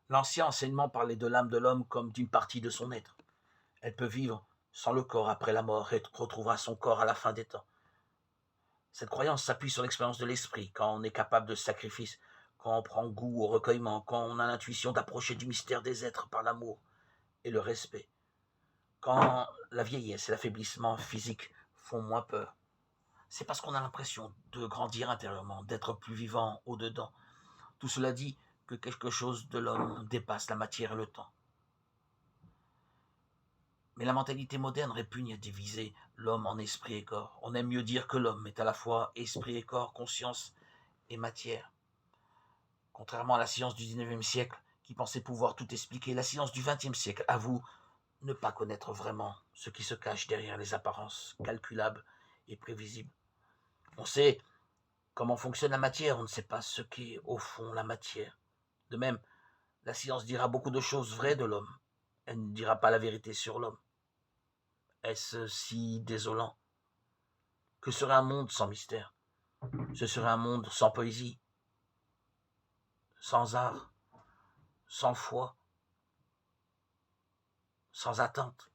L'ancien enseignement parlait de l'âme de l'homme comme d'une partie de son être. Elle peut vivre sans le corps après la mort et retrouvera son corps à la fin des temps. Cette croyance s'appuie sur l'expérience de l'esprit, quand on est capable de sacrifice, quand on prend goût au recueillement, quand on a l'intuition d'approcher du mystère des êtres par l'amour et le respect, quand la vieillesse et l'affaiblissement physique font moins peur. C'est parce qu'on a l'impression de grandir intérieurement, d'être plus vivant au-dedans. Tout cela dit que quelque chose de l'homme dépasse la matière et le temps. Mais la mentalité moderne répugne à diviser l'homme en esprit et corps. On aime mieux dire que l'homme est à la fois esprit et corps, conscience et matière. Contrairement à la science du 19e siècle, qui pensait pouvoir tout expliquer, la science du 20e siècle avoue ne pas connaître vraiment ce qui se cache derrière les apparences calculables et prévisibles. On sait comment fonctionne la matière, on ne sait pas ce qu'est au fond la matière. De même, la science dira beaucoup de choses vraies de l'homme. Elle ne dira pas la vérité sur l'homme. Est-ce si désolant? Que serait un monde sans mystère? Ce serait un monde sans poésie, sans art, sans foi, sans attente.